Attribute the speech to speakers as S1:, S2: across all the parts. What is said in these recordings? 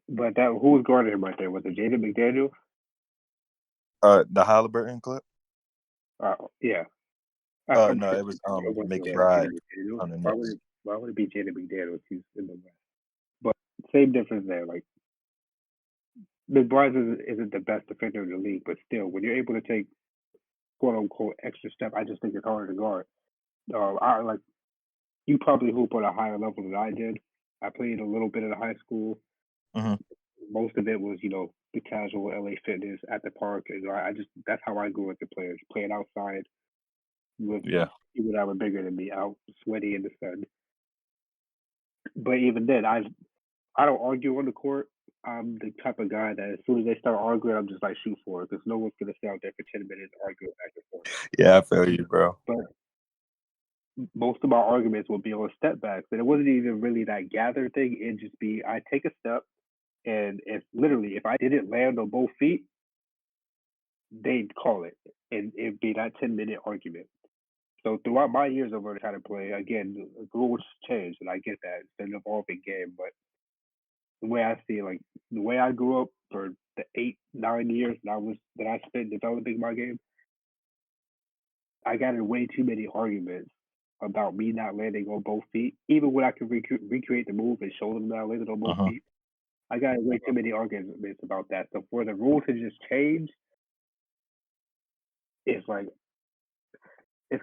S1: But who was guarding him right there? Was it Jaden McDaniels?
S2: The Halliburton clip?
S1: Yeah.
S2: No, it was McBride.
S1: Why would it be Jaden McDaniels? He's in the West. But same difference there. Like McBride isn't the best defender in the league, but still, when you're able to take quote unquote extra step, I just think it's harder to guard. I like you probably hoop on a higher level than I did. I played a little bit in high school.
S2: Mm-hmm.
S1: Most of it was, the casual LA fitness at the park. And that's how I grew up as a player, playing outside with people that were bigger than me, out sweaty in the sun. But even then, I don't argue on the court. I'm the type of guy that as soon as they start arguing, I'm just like shoot for it because no one's gonna stay out there for 10 minutes arguing back and forth.
S2: Yeah, I feel you, bro.
S1: But most of my arguments will be on step backs, and it wasn't even really that gather thing. It'd just be I take a step, and if I didn't land on both feet, they'd call it, and it'd be that 10-minute argument. So throughout my years of learning how to play, again, the rules change, and I get that it's an evolving game. But the way I see it, like the way I grew up for the 8, 9 years that I spent developing my game, I got in way too many arguments about me not landing on both feet. Even when I could recreate the move and show them that I landed on both feet, I got way too many arguments about that. So for the rules to just change, it's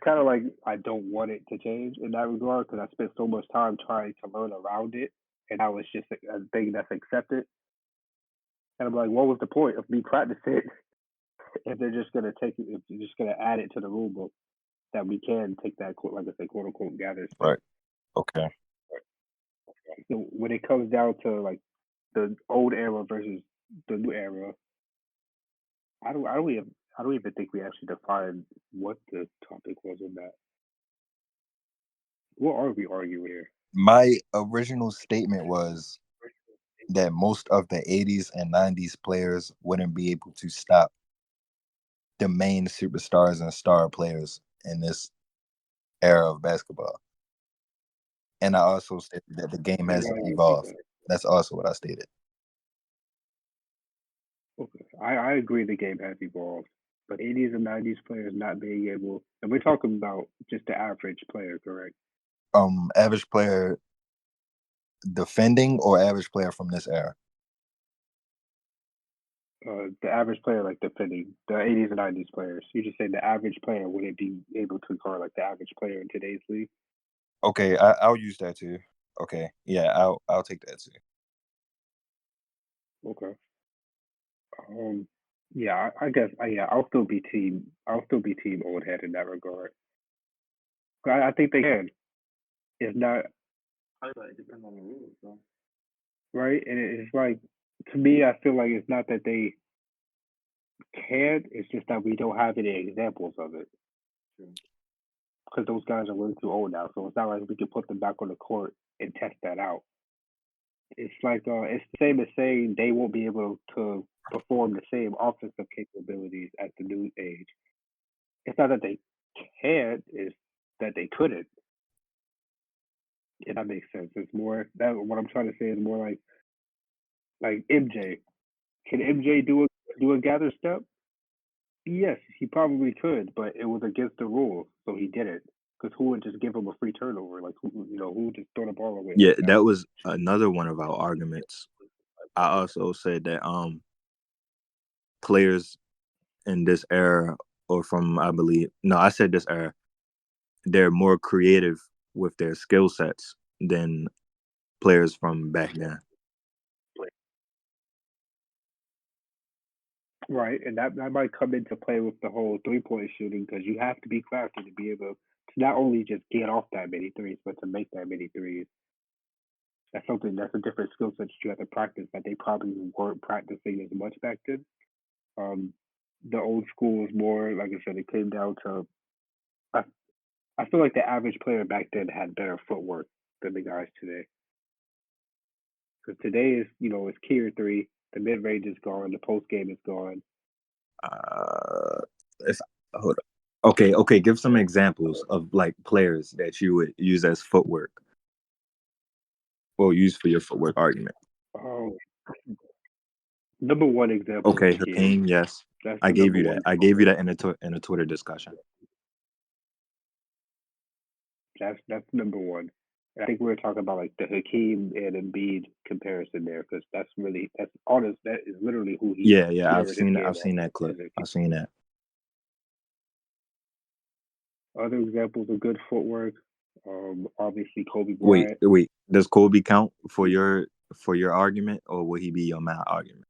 S1: kind of like I don't want it to change in that regard because I spent so much time trying to learn around it, and now it's just a thing that's accepted. And I'm like, what was the point of me practicing if they're just gonna if you're just gonna add it to the rule book that we can take that like I say, quote unquote gather stuff.
S2: Right. Okay.
S1: So when it comes down to like the old era versus the new era, I don't even think we actually defined what the topic was on that. What are we arguing here?
S2: My original statement was that most of the 80s and 90s players wouldn't be able to stop the main superstars and star players in this era of basketball. And I also stated that the game has evolved. That's also what I stated.
S1: Okay. I agree the game has evolved. But 80s and 90s players not being able, and we're talking about just the average player, correct?
S2: Average player defending or average player from this era?
S1: The average player, like defending the 80s and 90s players. You just saying the average player wouldn't be able to guard like the average player in today's league.
S2: Okay, I'll use that too. Okay, yeah, I'll take that too.
S1: Okay. Yeah, I guess. Yeah, I'll still be team. I'll still be team old head in that regard. I think they can. It's not. It depends on the rules, though. Right, and it's like to me, I feel like it's not that they can. It's just that we don't have any examples of it. Because those guys are way too old now, so it's not like we can put them back on the court and test that out. It's like it's the same as saying they won't be able to perform the same offensive capabilities at the new age. It's not that they can't; it's that they couldn't. If that makes sense. It's more that what I'm trying to say is more like MJ. Can MJ do a gather step? Yes, he probably could, but it was against the rules, so he didn't. Because who would just give him a free turnover? Like who would just throw the ball away?
S2: Yeah,
S1: like that?
S2: That was another one of our arguments. I also said that players in this era, or from I said this era, they're more creative with their skill sets than players from back then.
S1: Right, and that might come into play with the whole 3-point shooting because you have to be crafty to be able to not only just get off that many threes, but to make that many threes. That's a different skill set that you have to practice that they probably weren't practicing as much back then. The old school is more, like I said, it came down to. I, I feel like the average player back then had better footwork than the guys today. Because today is, it's key or three. The mid range is gone. The post game is gone.
S2: Hold on. Okay. Give some examples of like players that you would use as footwork. Well, use for your footwork argument.
S1: Um, number one example is
S2: Okay,
S1: Hakeem.
S2: Hakeem, yes.
S1: That's
S2: I
S1: the
S2: gave
S1: number
S2: you that.
S1: one
S2: I gave you
S1: footwork.
S2: that in a Twitter discussion.
S1: That's number one. I think we were talking about like the Hakeem and Embiid comparison there, because that's honest. That is literally who he
S2: Yeah, I've
S1: mirrored his
S2: seen that.
S1: game
S2: I've
S1: off
S2: seen
S1: of.
S2: that clip.
S1: As a
S2: I've seen that.
S1: other examples of good footwork, obviously Kobe
S2: Wait,
S1: Bryant.
S2: wait. Does Kobe count for your argument, or will he be your main argument?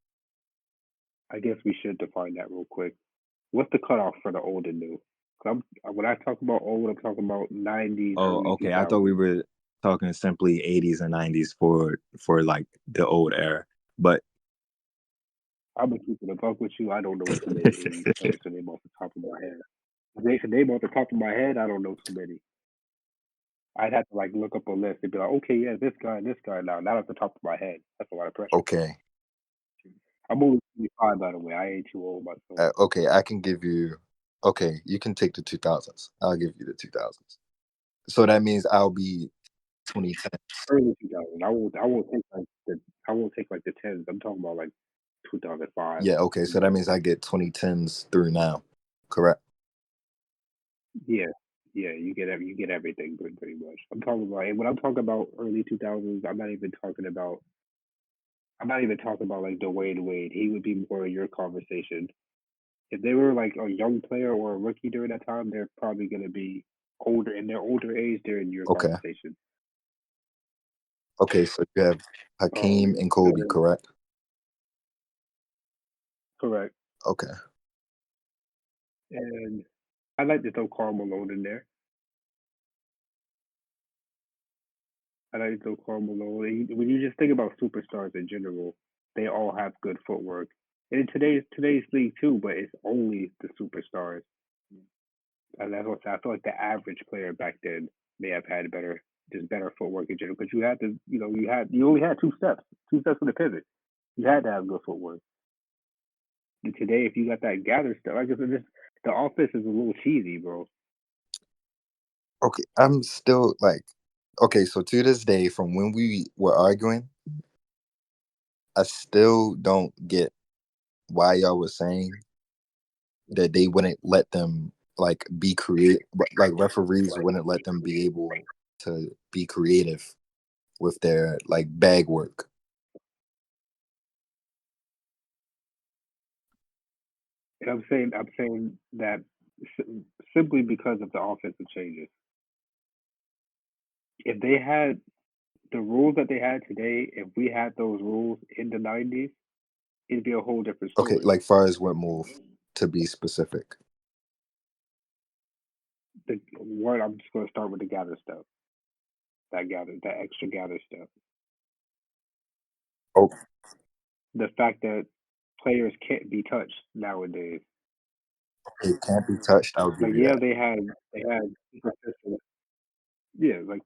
S1: I guess we should define that real quick. What's the cutoff for the old and new? 'Cause when I talk about old, I'm talking about 90's,
S2: Oh,
S1: early
S2: okay. I thought we
S1: 2000s.
S2: were talking simply 80s and 90s for like the old era. But
S1: I'm gonna keep it a buck with you. I don't know too many 80s players to name off the top of my head. If they could name off the top of my head, I don't know too many. I'd have to like look up a list and be like, okay, yeah, this guy and this guy. Now, not at the top of my head. That's a lot of pressure.
S2: okay,
S1: I'm only 25, by the way. I ain't too old myself.
S2: okay. I can give you. Okay, you can take the 2000s. I'll give you the 2000s. So that means I'll be 2010.
S1: Early 2000s. I won't take like the tens. I'm talking about like 2005.
S2: Yeah, okay. So that means I get 2010s through now. Correct.
S1: Yeah, yeah, you get everything pretty much. I'm talking about, and when I'm talking about early 2000s, I'm not even talking about like Dwayne Wade. He would be more in your conversation. If they were like a young player or a rookie during that time, they're probably gonna be older in their older age. They're in your
S2: Okay.
S1: conversation.
S2: Okay. So you have Hakeem and Kobe.
S1: And
S2: Correct.
S1: correct.
S2: Okay.
S1: And I like to throw Karl Malone in there. I like to throw Karl Malone. When you just think about superstars in general, they all have good footwork. And in today's league too, but it's only the superstars. And that's what I feel like the average player back then may have had better footwork in general. Because you had to, you only had two steps for the pivot. You had to have good footwork. And today, if you got that gather stuff, like I said, the offense is a little cheesy, bro.
S2: Okay. I'm still like, okay. So to this day, from when we were arguing, I still don't get why y'all was saying that they wouldn't let them like be creative, like referees wouldn't let them be able to be creative with their like bag work.
S1: And I'm saying that simply because of the offensive changes. If they had the rules that they had today, if we had those rules in the 90's, it'd be a whole different
S2: Okay,
S1: story.
S2: like far as what move to be specific.
S1: The one, I'm just going to start with the gather stuff. That extra gather stuff.
S2: Oh,
S1: The fact that players can't be touched nowadays.
S2: it can't be touched. I'll give
S1: Like,
S2: you
S1: yeah,
S2: that.
S1: they had superficial. Yeah, like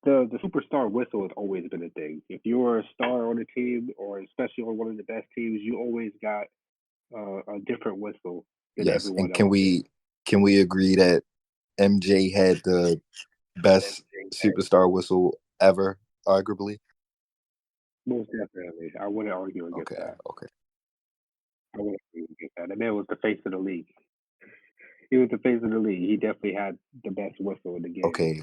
S1: the superstar whistle has always been a thing. If you're a star on a team, or especially on one of the best teams, you always got a different whistle than
S2: Yes, and
S1: everyone
S2: can
S1: else did.
S2: we agree that MJ had the best superstar whistle ever, arguably?
S1: Most definitely, I wouldn't argue against
S2: Okay,
S1: that.
S2: okay,
S1: I wouldn't argue against that. The man was the face of the league. He was the face of the league. He definitely had the best whistle in the game.
S2: okay.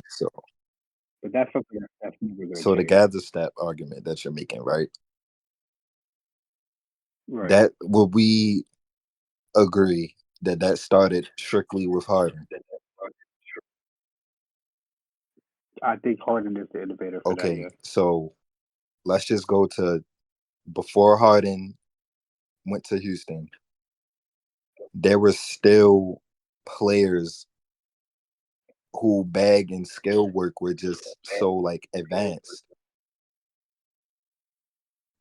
S1: But that's something that's never going to
S2: So the
S1: change.
S2: gather stat argument that you're making, right?
S1: Right.
S2: That will we agree that that started strictly with Harden?
S1: I think Harden is the innovator for that.
S2: Okay,
S1: Yes.
S2: so let's just go to before Harden went to Houston. There were still players who bag and skill work were just so like advanced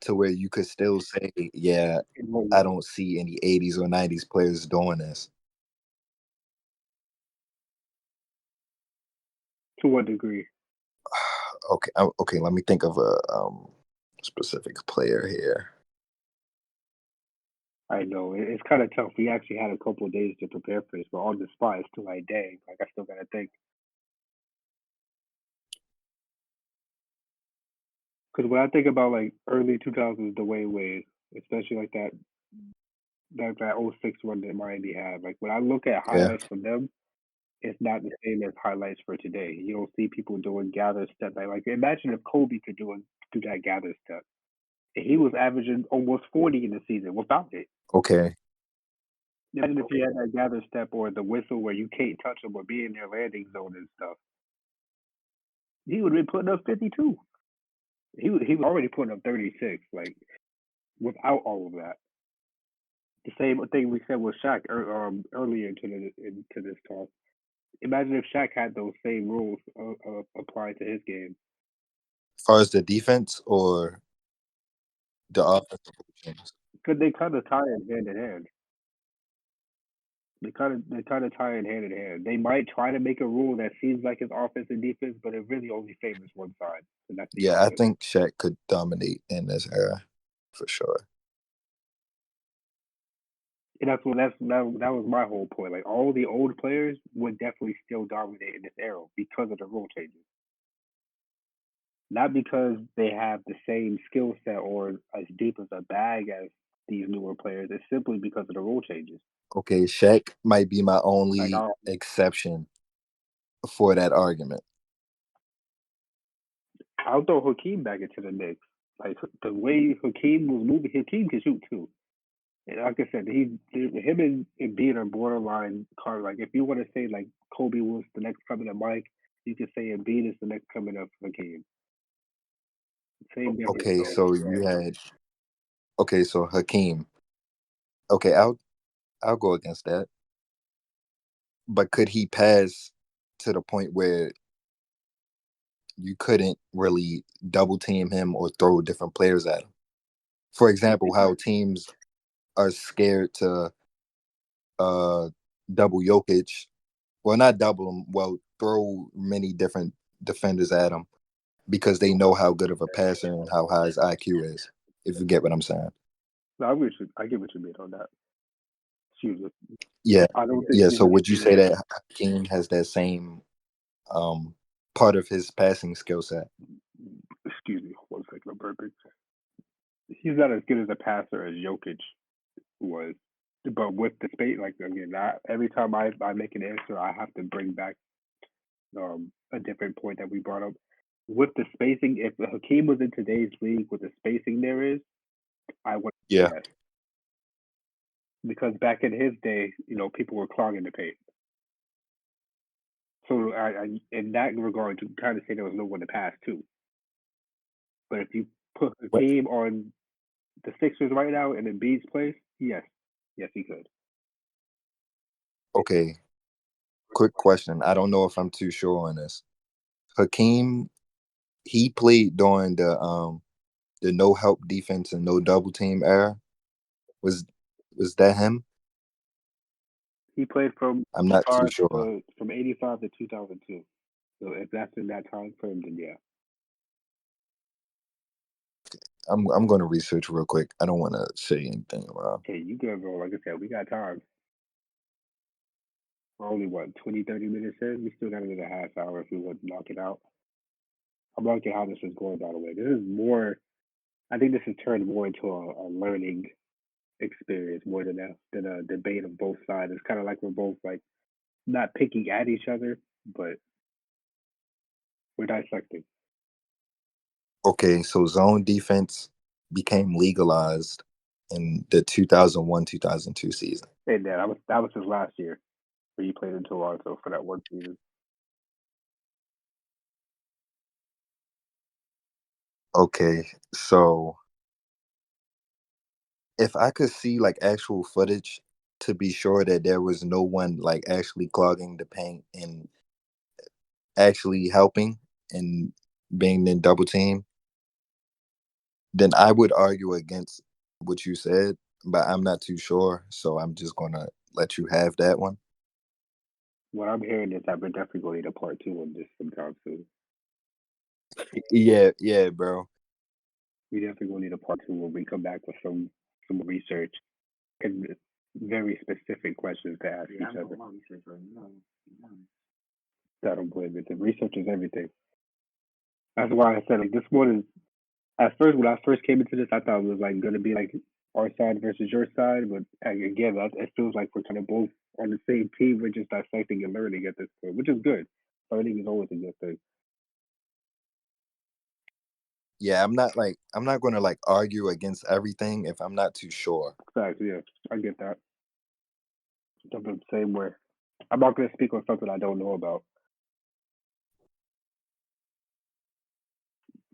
S2: to where you could still say, yeah, I don't see any 80s or 90s players doing this.
S1: To what degree?
S2: Okay, okay, let me think of a specific player here.
S1: I know it's kind of tough. We actually had a couple of days to prepare for this, but on the spot, it's still like, dang, like I still gotta think. Because when I think about like early 2000s, Dwayne Wade, especially like that '06 run that Miami had, like when I look at
S2: Yeah.
S1: highlights from them, it's not the same as highlights for today. You don't see people doing gather step like imagine if Kobe could do that gather step. He was averaging almost 40 in the season without it.
S2: Okay.
S1: Imagine if he had that gather step or the whistle where you can't touch him or be in their landing zone and stuff. He would have been putting up 52. He was already putting up 36, like without all of that. The same thing we said with Shaq earlier into this talk. Imagine if Shaq had those same rules applied to his game.
S2: As far as the defense or the offensive positions.
S1: Could they kind of tie it hand in hand? They kind of tie it hand in hand. They might try to make a rule that seems like it's offense and defense, but it really only favors one side, and that's the
S2: Yeah, I
S1: offense.
S2: think Shaq could dominate in this era for sure.
S1: And that was my whole point. Like all the old players would definitely still dominate in this era because of the rule changes, not because they have the same skill set or as deep as a bag as these newer players. It's simply because of the rule changes.
S2: Okay, Shaq might be my
S1: Like
S2: only exception for that argument.
S1: I'll throw Hakeem back into the mix. Like the way Hakeem was moving, Hakeem can shoot too. And like I said, him and Embiid are borderline card. Like if you want to say like Kobe was the next coming of Mike, you could say Embiid is the next coming of Hakeem. Same difference
S2: Okay,
S1: though.
S2: so you had so Hakeem. Okay, I'll go against that. But could he pass to the point where you couldn't really double team him or throw different players at him? For
S1: Yes,
S2: example,
S1: he
S2: how
S1: could.
S2: teams are scared to uh double Jokic. Well, not double him. Well, throw many different defenders at him because they know how good of a passer and how high his IQ is. If you get what I'm saying.
S1: No, I get what you mean on that. Excuse me.
S2: Yeah,
S1: I don't think
S2: yeah.
S1: he's
S2: So would you say
S1: yeah.
S2: that Hakeem has that same um part of his passing skill set?
S1: Excuse me. 1 second, I'm burping. He's not as good as a passer as Jokic was. But with the space, like again, every time I make an answer, I have to bring back a different point that we brought up. With the spacing, if Hakeem was in today's league with the spacing there is, I would say
S2: Yeah.
S1: yes. Because back in his day, people were clogging the paint. So in that regard, to kind of say there was no one to pass to. But if you put
S2: What?
S1: Hakeem on the Sixers right now in Embiid's place, yes, yes, he could.
S2: Okay. Quick question. I don't know if I'm too sure on this. Hakeem, he played during the no help defense and no double team era. Was was that him?
S1: He played from
S2: I'm not too
S1: 85
S2: sure.
S1: to from 85 to 2002. So if that's in that time frame, then yeah.
S2: I'm going to research real quick. I don't want to say anything wrong.
S1: Hey, you good, bro? Like I said, we got time. We're only what 20, 30 minutes in. We still got another half hour if we want to knock it out. I'm liking how this is going. By the way, this is more. I think this has turned more into a learning experience more than a debate of both sides. It's kind of like we're both like not picking at each other, but we're dissecting.
S2: Okay, so zone defense became legalized in the 2001-2002 season.
S1: And that was his last year where he played in Toronto for that one season.
S2: Okay, so if I could see like actual footage to be sure that there was no one like actually clogging the paint and actually helping and being in double team, then I would argue against what you said, but I'm not too sure, so I'm just gonna let you have that one.
S1: What I'm hearing is that we're definitely going to need a part two on this sometime soon.
S2: Yeah, yeah, bro.
S1: We definitely going to need a part two when we come back with some research and very specific questions to ask each other. I don't blame it. The research is everything. That's why I said like this one is At first, when I first came into this, I thought it was like gonna be like our side versus your side, but again, it feels like we're kind of both on the same team. We're just dissecting and learning at this point, which is good. Learning is always a good thing.
S2: Yeah, I'm not gonna like argue against everything if I'm not too sure.
S1: Facts, yeah, I get that. I'm the same way. I'm not gonna speak on something I don't know about.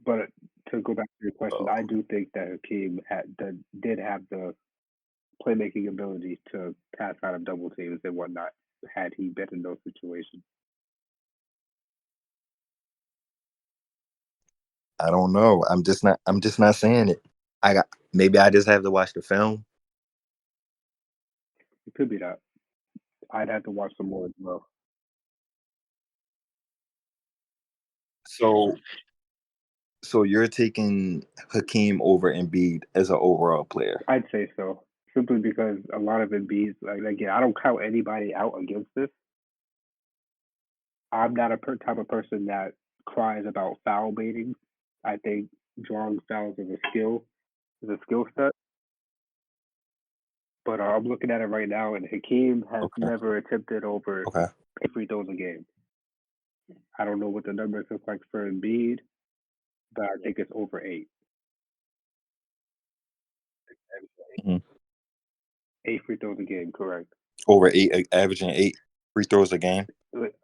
S1: But to go back to your question,
S2: So
S1: I do think that Hakeem did have the playmaking ability to pass out of double teams and whatnot had he been in those situations.
S2: I don't know. I'm just not saying it. I got maybe I just have to watch the film.
S1: It could be that. I'd have to watch some more as well.
S2: So so you're taking Hakeem over Embiid as an overall player.
S1: I'd say so. Simply because a lot of Embiid's like again, I don't count anybody out against this. I'm not a type of person that cries about foul baiting. I think drawing fouls is a skill set. But I'm looking at it right now, and Hakeem has
S2: Okay.
S1: never attempted over
S2: Okay.
S1: 8 free throws a game. I don't know what the numbers look like for Embiid, but I think it's over 8.
S2: Mhm.
S1: 8 free throws a game, correct.
S2: Over eight, averaging 8 free throws a game.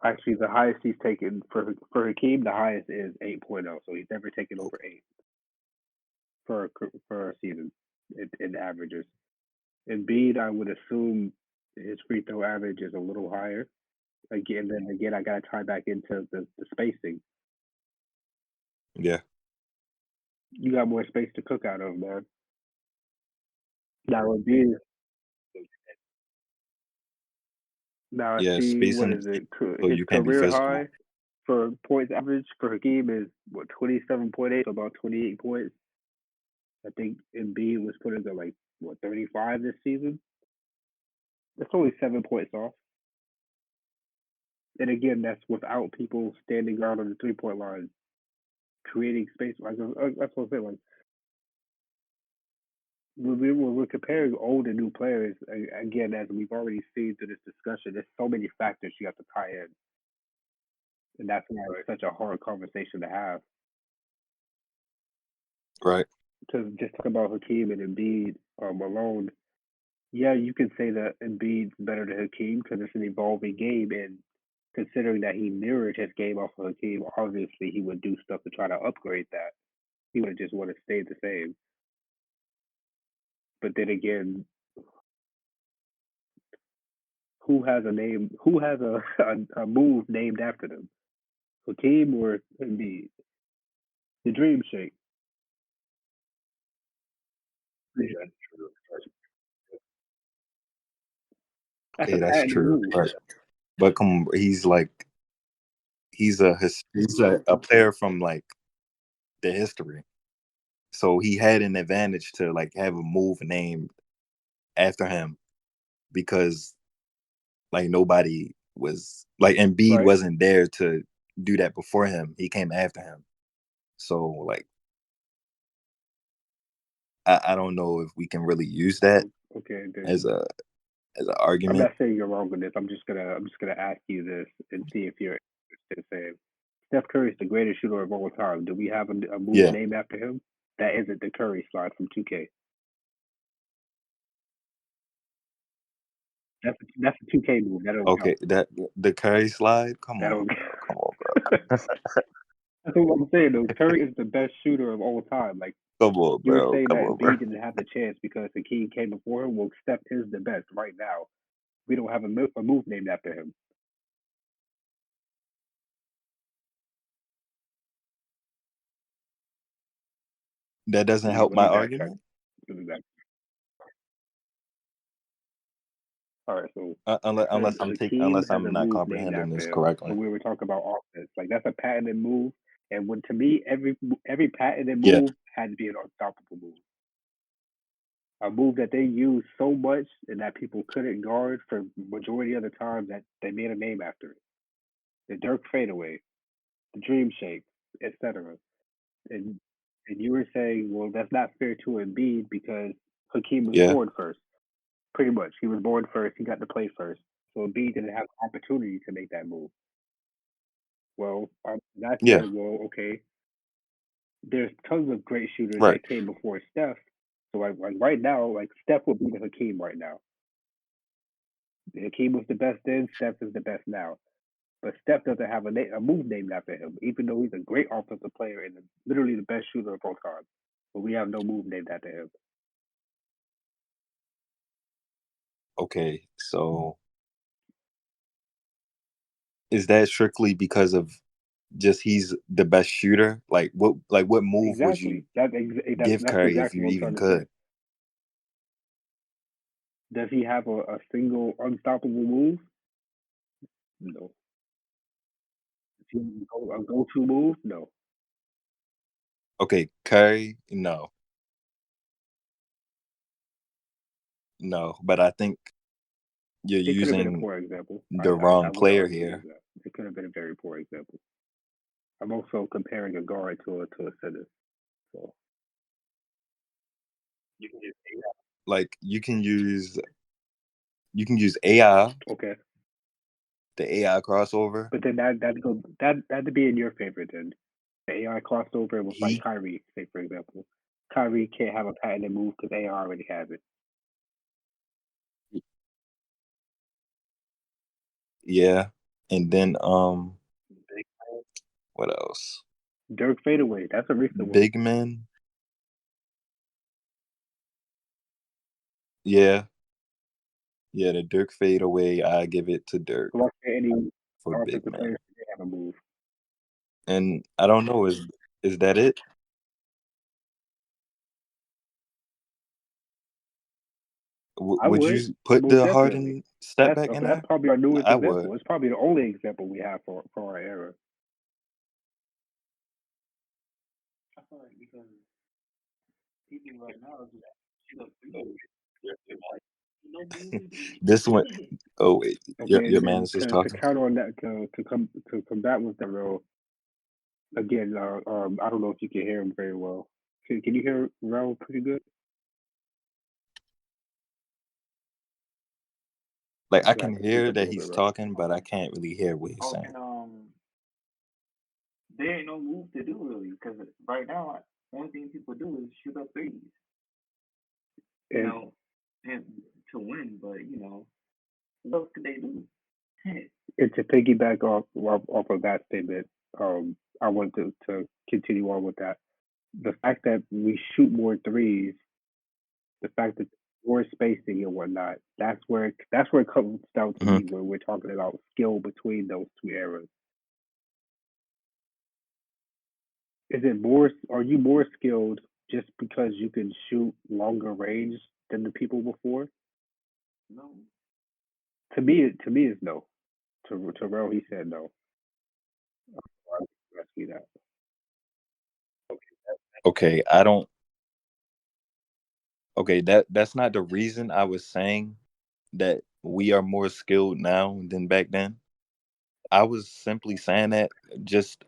S1: Actually, the highest he's taken for Hakeem, the highest is 8.0. So he's never taken over 8 for a season in averages. Embiid, I would assume his free throw average is a little higher. Again, I got to tie back into the spacing.
S2: Yeah.
S1: You got more space to cook out of, man. Now Embiid, now I
S2: Yeah.
S1: see what
S2: Spacing
S1: is it?
S2: so
S1: His
S2: you can be
S1: career
S2: physical.
S1: high for points average for Hakeem is what 27.8, so about 28 points. I think Embiid was putting at like what 35 this season. That's only 7 points off. And again, that's without people standing around on the 3 point line, creating space. That's what I'm saying. Like when we're comparing old and new players, again, as we've already seen through this discussion, there's so many factors you have to tie in, and that's why it's such a hard conversation to have.
S2: Right.
S1: To just talk about Hakeem and Embiid alone, yeah, you can say that Embiid's better than Hakeem because it's an evolving game, and considering that he mirrored his game off of Hakeem, obviously he would do stuff to try to upgrade that. He would just want to stay the same. But then again, who has a name? Who has a move named after them? Hakeem or Embiid? The Dream Shake. Yeah, that's a
S2: Okay, that's
S1: patented
S2: true.
S1: move.
S2: Right. But come, he's like he's a player from like the history. So he had an advantage to like have a move named after him because like nobody was like Embiid
S1: Right?
S2: wasn't there to do that before him. He came after him. So like I don't know if we can really use that
S1: Okay,
S2: as
S1: then
S2: a as an
S1: I'm
S2: argument.
S1: not saying you're wrong with this. I'm just gonna ask you this and see if you're interested in saying Steph Curry is the greatest shooter of all time. Do we have a move
S2: Yeah.
S1: named after him? That isn't the Curry slide from 2K. That's a 2K move. That don't count.
S2: Okay. That the Curry slide. Come
S1: That
S2: on,
S1: don't.
S2: bro. Come on, bro.
S1: That's what I'm saying though. Curry is the best shooter of all time. Like
S2: Come on,
S1: you were
S2: bro.
S1: saying
S2: Come
S1: that
S2: on, bro.
S1: Embiid didn't have the chance because the King came before him. Well, Steph is the best right now. We don't have a move named after him.
S2: That doesn't help
S1: Let
S2: my
S1: me backtrack.
S2: argument.
S1: Let me back. All right, so I
S2: Unless
S1: said Hakeem
S2: unless
S1: has a
S2: I'm not
S1: move named
S2: comprehending
S1: after
S2: this
S1: him,
S2: correctly.
S1: but we were talking about offense. Like that's a patented move, and when to me every patented
S2: Yeah.
S1: move had to be an unstoppable move, a move that they used so much and that people couldn't guard for majority of the time that they made a name after it. The Dirk fadeaway, the Dream Shake, etc. And And you were saying, well, that's not fair to Embiid because Hakeem was
S2: Yeah,
S1: born first. Pretty much, he was born first. He got to play first, so Embiid didn't have the opportunity to make that move. Well, I
S2: yeah,
S1: said, well, okay, there's tons of great shooters
S2: right.
S1: that came before Steph. So like right now, like Steph would be the Hakeem right now. Hakeem was the best then. Steph is the best now. But Steph doesn't have a move named after him, even though he's a great offensive player and literally the best shooter of all time. But we have no move named after him.
S2: Okay, so is that strictly because of just he's the best shooter? Like what move would you
S1: Exactly.
S2: give
S1: That's
S2: Curry if
S1: exactly
S2: you
S1: what I'm
S2: even
S1: trying to say.
S2: could?
S1: Does he have a single unstoppable move? No. Does he have a go-to move? No.
S2: Okay, Curry, no, no, but I think you're
S1: It could have been a
S2: using
S1: poor example.
S2: the
S1: I
S2: wrong
S1: would
S2: player
S1: argue
S2: here.
S1: that it could have been a very poor example. I'm also comparing a guard to a center. So you can just say
S2: Like you can use AI,
S1: that. Okay.
S2: the AI crossover.
S1: But then that'd be in your favor then. The AI crossover with like
S2: He,
S1: Kyrie, say for example. Kyrie can't have a patented move because AI already has it.
S2: yeah, and then what else?
S1: Dirk fadeaway, that's a recent one.
S2: Big men. Yeah, yeah, the Dirk fade away. I give it to Dirk
S1: So let's say any
S2: for big
S1: offensive
S2: men.
S1: players can have a move.
S2: And I don't know, is that it?
S1: I
S2: Would
S1: would
S2: you put
S1: most
S2: the
S1: definitely.
S2: Harden step back in
S1: That's
S2: there?
S1: probably our newest
S2: I would.
S1: example. It's probably the only example we have for our era. I feel like because people right now just shoot up threes. No move.
S2: This one, oh wait,
S1: Okay,
S2: your
S1: and
S2: man
S1: then
S2: is just
S1: to
S2: talking.
S1: counter on that, to combat with the real again, I don't know if you can hear him very well. Can you hear Rel pretty good?
S2: Like
S1: I'm
S2: I
S1: gonna have
S2: can
S1: to speak
S2: hear
S1: up a
S2: that
S1: little bit,
S2: he's
S1: Rel.
S2: talking, but I can't really hear what he's
S1: Oh,
S2: saying.
S1: and there ain't no move to do really because right now, only thing people do is shoot up threes, you And know, and to win. But what else could they do? And to piggyback off of that statement, I want to continue on with that. The fact that we shoot more threes, the fact that more spacing and whatnot, that's where it comes down to
S2: Hmm.
S1: me where we're talking about skill between those two eras. Is it more? Are you more skilled just because you can shoot longer range than the people before? No. To me, it's no. To Terrell, he said no. I see that.
S2: Okay, I don't. Okay, that's not the reason I was saying that we are more skilled now than back then. I was simply saying that just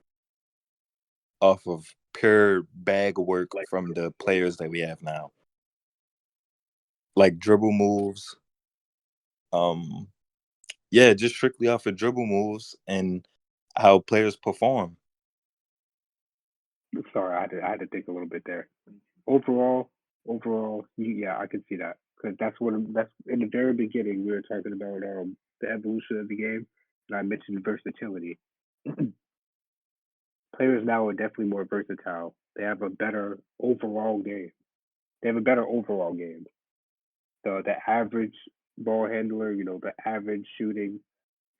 S2: off of pure bag work
S1: Like,
S2: from the players that we have now. Like dribble moves, um yeah, just strictly off of dribble moves and how players perform.
S1: sorry, I had to think a little bit there. Overall, yeah, I can see that because that's in the very beginning we were talking about the evolution of the game, and I mentioned versatility. Players now are definitely more versatile. They have a better overall game. They have a better overall game. The average ball handler, the average shooting,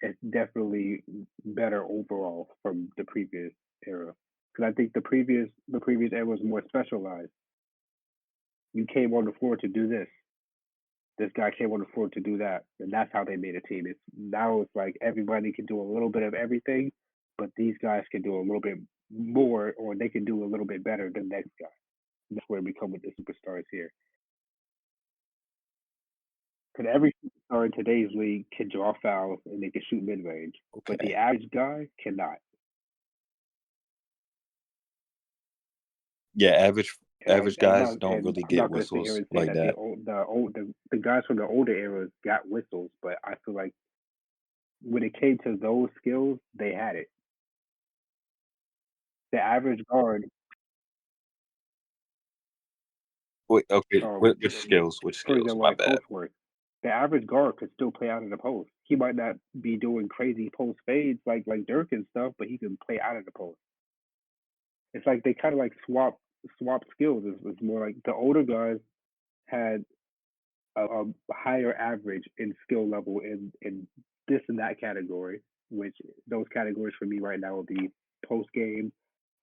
S1: is definitely better overall from the previous era. Because I think the previous era was more specialized. You came on the floor to do this. This guy came on the floor to do that, and that's how they made a team. It's like everybody can do a little bit of everything, but these guys can do a little bit more, or they can do a little bit better than the next guy. That's where we come with the superstars here. Because every superstar in today's league can draw fouls and they can shoot mid range, but the
S2: Okay.
S1: average guy cannot.
S2: Yeah, average
S1: And
S2: guys don't really
S1: I'm
S2: get
S1: not gonna sit here
S2: whistles
S1: and say
S2: like
S1: that
S2: that.
S1: the guys from the older eras got whistles, but I feel like when it came to those skills, they had it. The average guard,
S2: Wait, okay,
S1: um,
S2: which skills? Which
S1: for
S2: skills?
S1: example,
S2: My
S1: like
S2: bad.
S1: post work, the average guard could still play out of the post. He might not be doing crazy post fades like Dirk and stuff, but he can play out of the post. It's like they kind of like swap skills. It's more like the older guys had a higher average in skill level in this and that category, which those categories for me right now would be post game,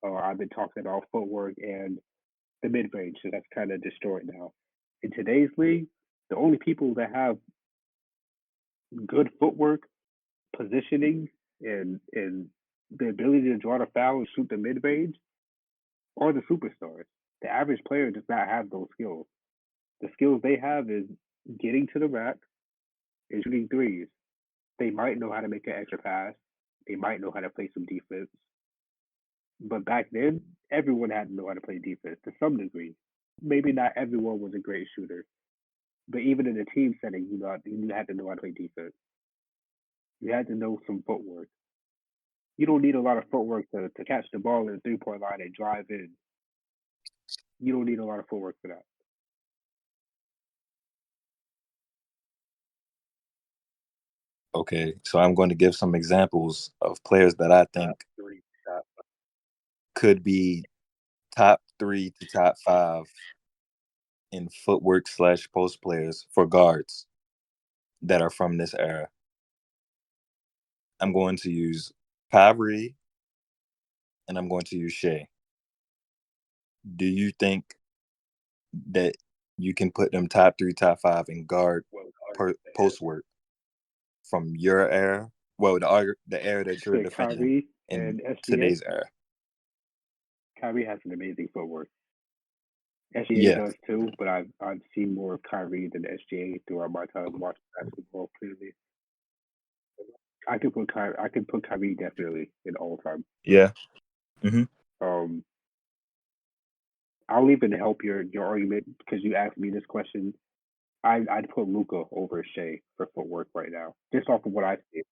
S1: or I've been talking about footwork and the mid range, so that's kind of destroyed now. In today's league, the only people that have good footwork, positioning, and the ability to draw the foul and shoot the mid range are the superstars. The average player does not have those skills. The skills they have is getting to the rack and shooting threes. They might know how to make an extra pass. They might know how to play some defense. But back then, everyone had to know how to play defense to some degree. Maybe not everyone was a great shooter, but even in a team setting, you had to know how to play defense. You had to know some footwork. You don't need a lot of footwork to catch the ball in the 3 point line and drive in. You don't need a lot of footwork for that.
S2: Okay, so I'm going to give some examples of players that I think could be top 3 to top 5 in footwork / post players for guards that are from this era. I'm going to use Kyrie and I'm going to use Shea. Do you think that you can put them top 3, top 5 in guard post work from your era? Well, the era that you're
S1: Said
S2: defending
S1: Kyrie
S2: in
S1: and SGA.
S2: today's era.
S1: Kyrie has an amazing footwork. SGA
S2: Yeah,
S1: does too, but I've seen more of Kyrie than SGA throughout my time watching basketball. Clearly, I could put Kyrie definitely in all time.
S2: yeah. Hmm.
S1: Um, I'll even help your argument because you asked me this question. I'd put Luca over Shea for footwork right now, just off of what I've seen.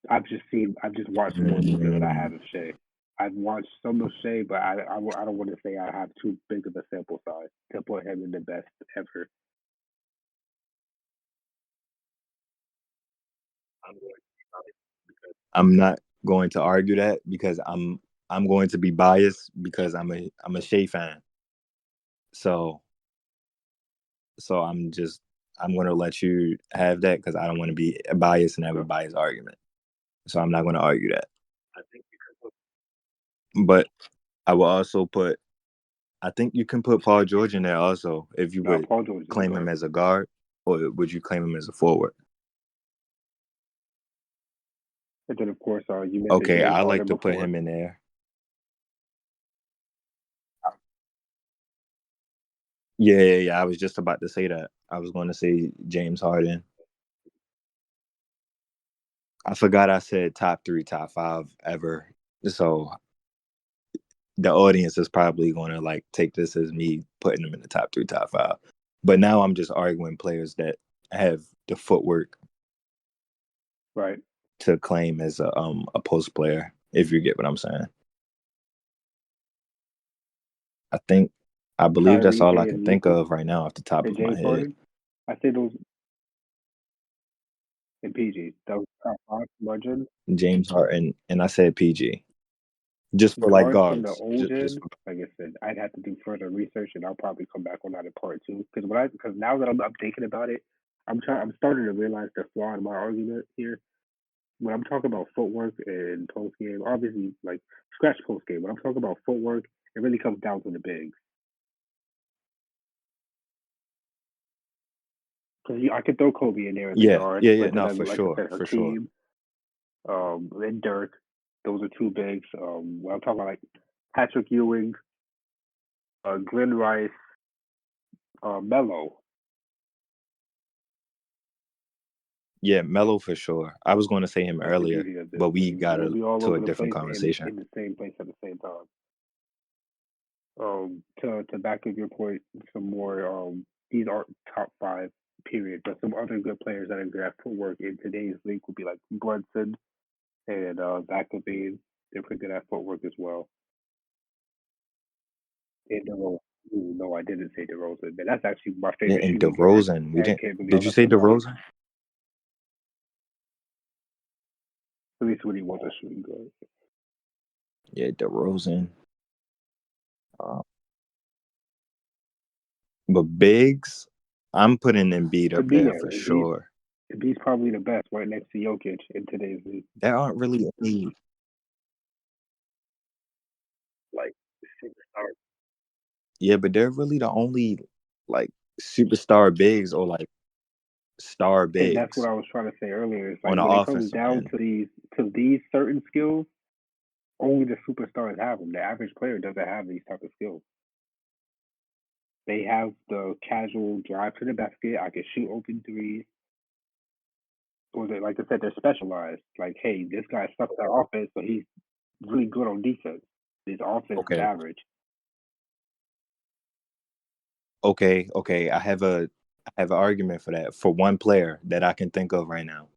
S1: I've just watched more Luca than I have of Shea. I've watched some of Shea, but I don't want to say I have too big of a sample size to put him in the best ever.
S2: I'm not going to argue that because I'm going to be biased because I'm a Shea fan. So I'm going to let you have that because I don't want to be biased and have a
S1: Okay.
S2: biased argument. So I'm not going to argue that. But I will also put. I think you can put Paul George in there also if you
S1: Now
S2: would
S1: Paul George is a
S2: claim him
S1: guard,
S2: as a guard, or would you claim him as a forward?
S1: and then of course you mentioned
S2: Okay,
S1: James
S2: I like
S1: Harden
S2: to put
S1: before.
S2: him in there. Yeah. I was just about to say that. I was going to say James Harden. I forgot I said top 3, top 5 ever. So the audience is probably going to like take this as me putting them in the top 3, top 5. But now I'm just arguing players that have the footwork
S1: Right.
S2: to claim as a post player. If you get what I'm saying, I believe that's
S1: Kyrie,
S2: all I
S1: Shea,
S2: can
S1: and
S2: think
S1: Luca,
S2: of right now off the top
S1: and
S2: of my
S1: James
S2: head.
S1: Harden. I say those and PG. That was top five margin.
S2: James Harden, and I said PG, just for like
S1: Guards from the
S2: guards,
S1: old
S2: just
S1: gen,
S2: for,
S1: like I said, I'd have to do further research, and I'll probably come back on that in part two. Because now that I'm thinking about it, I'm starting to realize the flaw in my argument here. When I'm talking about footwork and post game, obviously like scratch post game. When I'm talking about footwork, it really comes down to the bigs. Because I could throw Kobe in there as a guard,
S2: yeah.
S1: but then
S2: No, for
S1: like I
S2: sure,
S1: said,
S2: for sure.
S1: Hakeem, and Dirk, those are two bigs. When I'm talking about like Patrick Ewing, Glenn Rice, Melo.
S2: Yeah, Melo for sure. I was going to say him
S1: That's the
S2: earlier,
S1: beauty of this.
S2: but we got
S1: We'll be all
S2: to a
S1: over the
S2: different
S1: place and
S2: conversation.
S1: in the same place at the same time. To back up your point, some more. These aren't top five, period. But some other good players that are good at footwork in today's league would be like Brunson and Zach LaVine. They're pretty good at footwork as well. And no, I didn't say DeRozan. Man, that's actually my
S2: Yeah,
S1: favorite
S2: and
S1: shooting guard.
S2: DeRozan, we
S1: I
S2: didn't.
S1: can't believe
S2: Did
S1: I
S2: you
S1: left
S2: say
S1: him out.
S2: DeRozan?
S1: At least when he was a shooting guard.
S2: Yeah, DeRozan. Uh, but bigs, I'm putting Embiid
S1: To
S2: up
S1: me,
S2: there
S1: yeah,
S2: for sure.
S1: Embiid's probably the best, right next to Jokic in today's league.
S2: There aren't really any.
S1: Like superstar.
S2: Yeah, but they're really the only like superstar bigs or like star
S1: And that's what
S2: bigs
S1: I was trying to say earlier. It's
S2: on
S1: like
S2: the
S1: when it comes
S2: offensive
S1: down
S2: end.
S1: to these certain skills, only the superstars have them. The average player doesn't have these type of skills. They have the casual drive to the basket. I can shoot open threes. Or they, like I said, they're specialized. Like, hey, this guy sucks at offense, but he's really good on defense. His offense is
S2: Okay,
S1: average.
S2: okay. I have an argument for that. For one player that I can think of right now,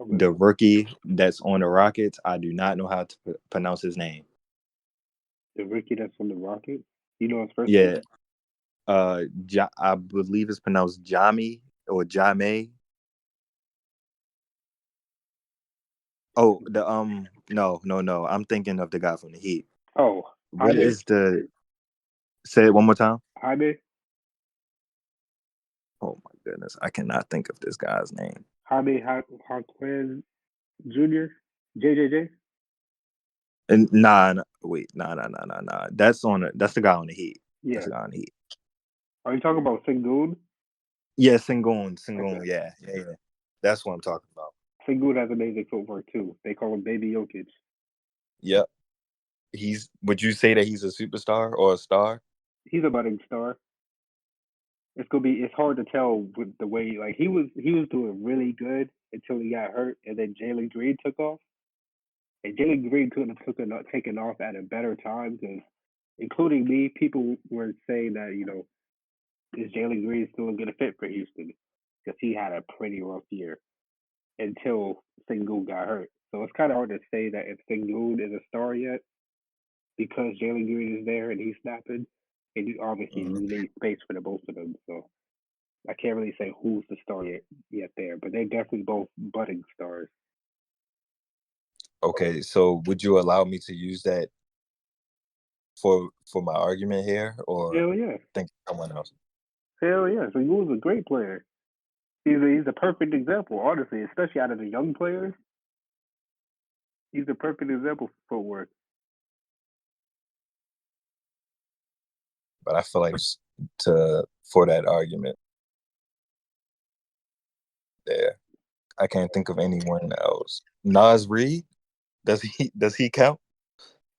S1: Okay.
S2: the rookie that's on the Rockets. I do not know how to pronounce his name.
S1: The rookie that's on the Rockets. You know his first name?
S2: Yeah, I believe it's pronounced Jami or Jame. Oh, no. I'm thinking of the guy from the Heat.
S1: Oh,
S2: What
S1: Jaime.
S2: is the? Say it one more time.
S1: Jaime.
S2: Oh my goodness, I cannot think of this guy's name.
S1: Jaime Jaquez Jr. JJJ.
S2: And wait, nah. That's the guy on the Heat. That's
S1: Yeah.
S2: the guy on the Heat.
S1: Are you talking about Sengun?
S2: Yeah, Sengun,
S1: Okay.
S2: Sengun. Yeah. That's what I'm talking about.
S1: Sengun has amazing footwork too. They call him Baby Jokic.
S2: Yep. Would you say that he's a superstar or a star?
S1: He's a budding star. It's hard to tell with the way like he was doing really good until he got hurt and then Jalen Green took off. And Jalen Green could have taken off at a better time because, including me, people were saying that is Jalen Green still a good fit for Houston because he had a pretty rough year until Sengun got hurt. So it's kind of hard to say that if Sengun is a star yet because Jalen Green is there and he's snapping. And obviously
S2: Mhm.
S1: you need space for the both of them. So I can't really say who's the star yet there, but they're definitely both budding stars.
S2: Okay, so would you allow me to use that for my argument here, or
S1: Hell yeah.
S2: think of someone else?
S1: Hell yeah. Sengun's a great player. He's a perfect example, honestly, especially out of the young players. He's a perfect example for footwork.
S2: But I feel like to for that argument there, I can't think of anyone else. Nas Reed, does he count?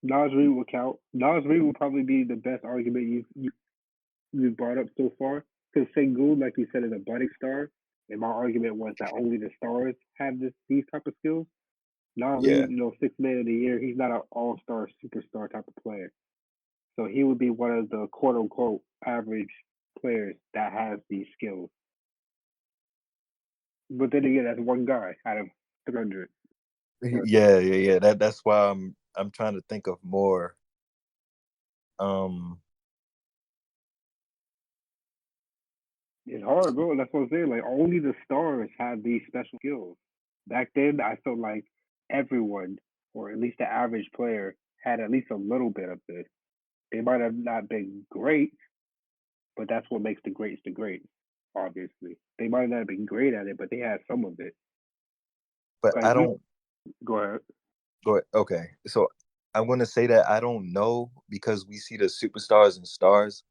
S1: Nas Reed will count. Nas Reed will probably be the best argument you brought up so far. Because Sengun, like you said, is a budding star, and my argument was that only the stars have these type of skills. Nas
S2: Yeah.
S1: Reed, sixth man of the year, he's not an all star superstar type of player. So he would be one of the quote unquote average players that has these skills. But then again, that's one guy out of 300. But
S2: Yeah. That's why I'm trying to think of more. Um,
S1: it's hard, bro. That's what I'm saying. Like only the stars have these special skills. Back then, I felt like everyone, or at least the average player, had at least a little bit of this. They might have not been great, but that's what makes the greats the greats. Obviously, they might not have been great at it, but they had some of it.
S2: but
S1: Like
S2: I
S1: we
S2: don't
S1: go ahead.
S2: go ahead. Okay, so I'm gonna say that I don't know because we see the superstars and stars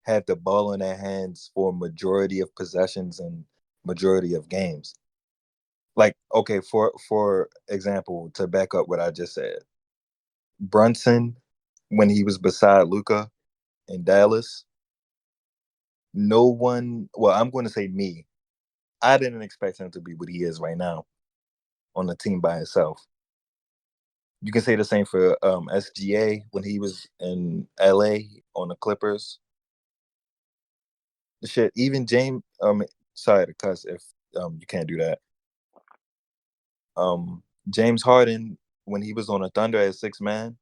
S2: have the ball in their hands for majority of possessions and majority of games. Like, okay, for example, to back up what I just said, Brunson, when he was beside Luca in Dallas, no one, well, I'm going to say me. I didn't expect him to be what he is right now on the team by himself. You can say the same for SGA when he was in LA on the Clippers. The shit, even James. Sorry to cuss if you can't do that. James Harden when he was on the Thunder as 6 man.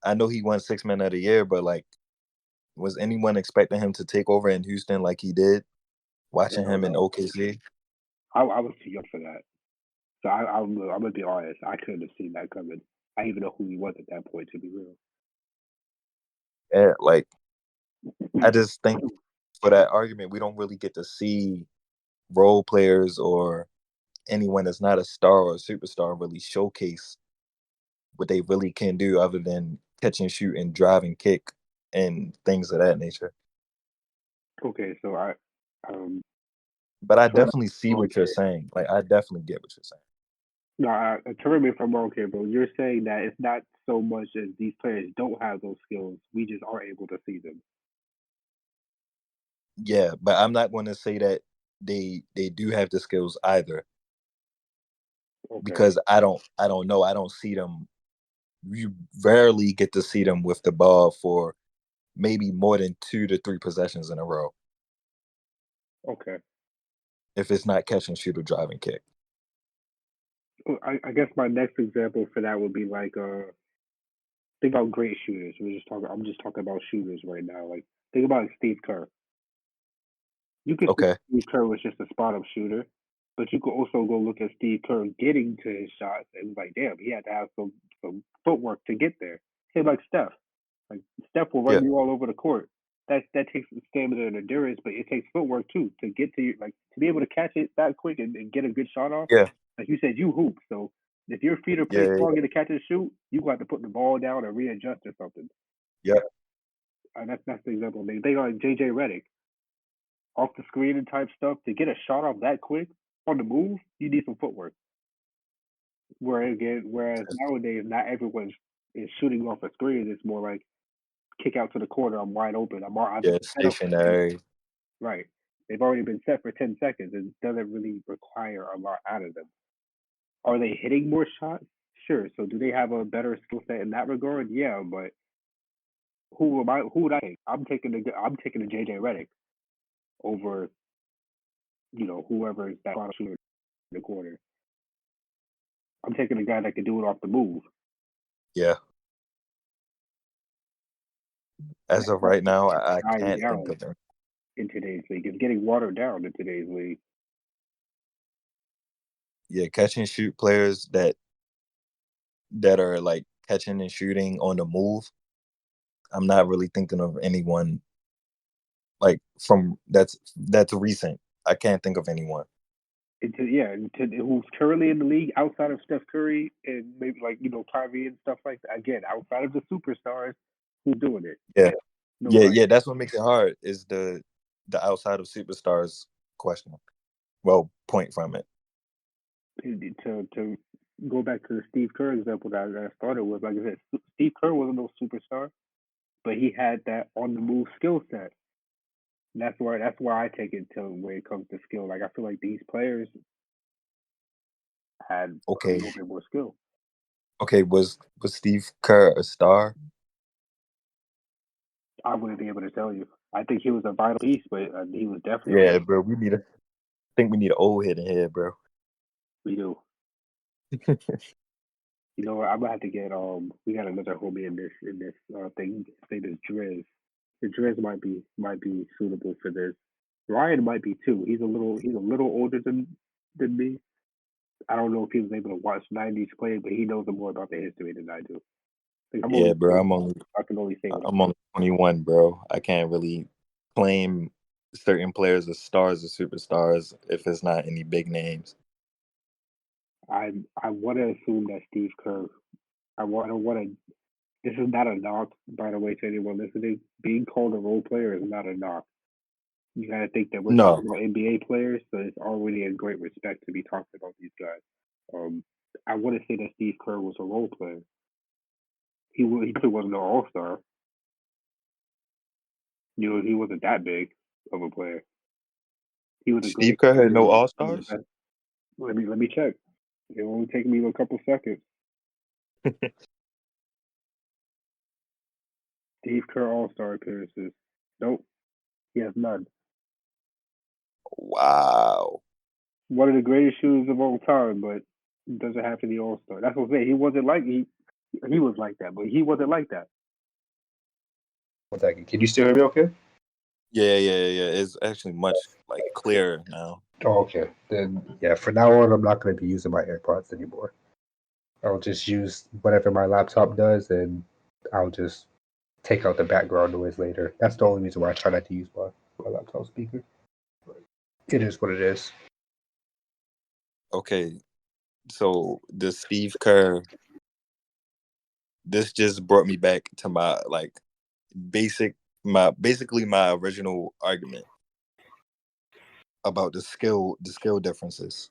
S2: I know he won 6 man of the year, but like, was anyone expecting him to take over in Houston like he did? Watching
S1: Hell
S2: him in
S1: no.
S2: OKC,
S1: I was too young for that. So I'm gonna be honest. I couldn't have seen that coming. I didn't even know who he was at that point. To be real.
S2: and like I just think for that argument, we don't really get to see role players or anyone that's not a star or a superstar really showcase what they really can do other than catch and shoot and drive and kick and things of that nature.
S1: Okay, so
S2: But I
S1: correct
S2: definitely
S1: me if
S2: see
S1: I'm wrong
S2: what you're
S1: here.
S2: saying. Like I definitely get what you're saying.
S1: No, correct me if I'm wrong here, bro. You're saying that it's not so much as these players don't have those skills. We just aren't able to see them.
S2: Yeah, but I'm not going to say that they do have the skills either
S1: Okay,
S2: because I don't know. I don't see them. You rarely get to see them with the ball for maybe more than 2 to 3 possessions in a row
S1: okay.
S2: if it's not catch and shoot or drive and kick.
S1: Well, I guess my next example for that would be like think about great shooters. I'm just talking about shooters right now. Like think about like Steve Kerr. You could say
S2: Okay.
S1: Steve Kerr was just a spot up shooter, but you could also go look at Steve Kerr getting to his shots and be like, damn, he had to have some footwork to get there. Say like Steph. Like Steph will
S2: Yeah.
S1: run you all over the court. That takes stamina and endurance, but it takes footwork too to get to you, like to be able to catch it that quick and get a good shot off.
S2: Yeah.
S1: Like you said, you hoop. So if your feet are
S2: Yeah.
S1: placed
S2: Yeah.
S1: wrong in the catch and shoot, you got to put the ball down and readjust or something.
S2: Yeah.
S1: And that's the example. They like JJ Redick off the screen and type stuff to get a shot off that quick on the move. You need some footwork. Whereas nowadays, not everyone is shooting off a screen. It's more like kick out to the corner. I'm wide open. I've
S2: Yeah.
S1: been set up for 10.
S2: Stationary.
S1: Right. They've already been set for 10 seconds. It doesn't really require a lot out of them. Are they hitting more shots? Sure. So do they have a better skill set in that regard? Yeah, but who would I take? I'm taking the JJ Redick over, whoever is that final shooter in the corner. I'm taking a guy that can do it off the move.
S2: Yeah.
S1: And
S2: As
S1: that's
S2: of
S1: why
S2: right now,
S1: it's
S2: I
S1: dying
S2: can't think
S1: down
S2: of them.
S1: in today's league. It's getting watered down in today's league.
S2: Yeah, catch and shoot players that are like catching and shooting on the move. I'm not really thinking of anyone like from that's recent. I can't think of anyone.
S1: Who's currently in the league outside of Steph Curry and maybe like Kyrie and stuff like that. Again, outside of the superstars, who's doing it?
S2: Yeah. Yeah,
S1: Nobody.
S2: yeah, that's what makes it hard is the outside of superstars question. Well, point from it.
S1: To go back to the Steve Kerr example that I started with, like I said, Steve Kerr wasn't no superstar, but he had that on the move skill set. And that's why I take it to when it comes to skill. Like I feel like these players had a
S2: Okay.
S1: little bit more skill.
S2: Okay, was Steve Kerr a star?
S1: I wouldn't be able to tell you. I think he was a vital piece, but he was definitely a
S2: Yeah,
S1: role.
S2: bro. We need an old head in here, bro.
S1: We do. You know what? I'm gonna have to get we got another homie in this thing. Say this Drizz. The Drizz might be suitable for this. Ryan might be too. He's a little older than me. I don't know if he was able to watch 90's play, but he knows more about the history than I do. Like, I'm
S2: Yeah,
S1: only
S2: bro.
S1: 20. I can only say what
S2: I'm only 21, bro. I can't really claim certain players as stars or superstars if it's not any big names.
S1: I want to assume that Steve Kerr. I want to. This is not a knock, by the way, to anyone listening. Being called a role player is not a knock. You got to think that we're
S2: No.
S1: talking about NBA players, so it's already a great respect to be talking about these guys. I want to say that Steve Kerr was a role player. He definitely wasn't an all star. He wasn't that big of a player. He was a
S2: Steve
S1: great.
S2: Kerr
S1: He
S2: had no
S1: was
S2: All
S1: one of the
S2: Stars.
S1: best. Let me check. It will only take me a couple seconds. Steve Kerr All-Star appearances. Nope, he has none.
S2: Wow.
S1: One of the greatest shooters of all time, but doesn't have any All-Star. That's what I'm saying. He wasn't like he was like that, but he wasn't like that.
S3: 1 second. Can you still hear me okay?
S2: Yeah. It's actually much like clearer now.
S3: Oh, okay. Then, yeah, for now on, I'm not going to be using my AirPods anymore. I'll just use whatever my laptop does, and I'll just take out the background noise later. That's the only reason why I try not to use my laptop speaker. But it is what it is.
S2: Okay, so the Steve Kerr. This just brought me back to my like basically my original argument about the skill differences.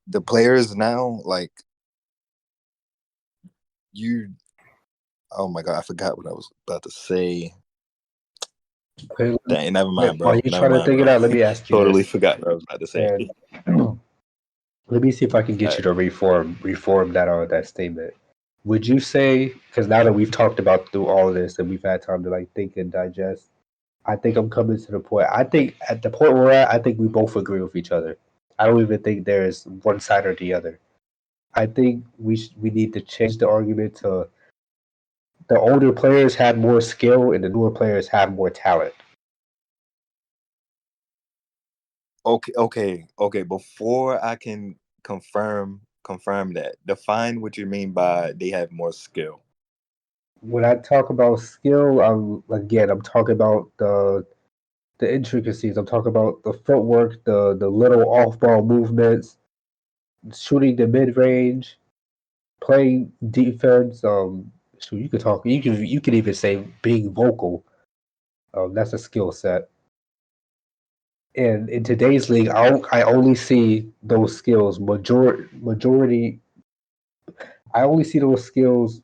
S2: The players now, like you, oh my god, I forgot what I was about to say.
S3: Okay,
S2: Dang, never mind,
S3: while
S2: bro.
S3: you're
S2: Never
S3: trying to
S2: mind,
S3: think it
S2: bro.
S3: out, let me ask you
S2: Totally
S3: this.
S2: forgot what I was about to say.
S3: And let me see if I can get
S2: All
S3: you to reform that statement. Would you say, because now that we've talked about through all of this and we've had time to like think and digest, I think I'm coming to the point. I think at the point we're at, I think we both agree with each other. I don't even think there's one side or the other. I think we need to change the argument to the older players had more skill and the newer players have more talent.
S2: Okay. Before I can confirm that, define what you mean by they have more skill.
S3: When I talk about skill, I'm talking about the intricacies. I'm talking about the footwork, the little off ball movements, shooting the mid range, playing defense. So you could talk. You could even say being vocal. That's a skill set. And in today's league, I only see those skills majority. I only see those skills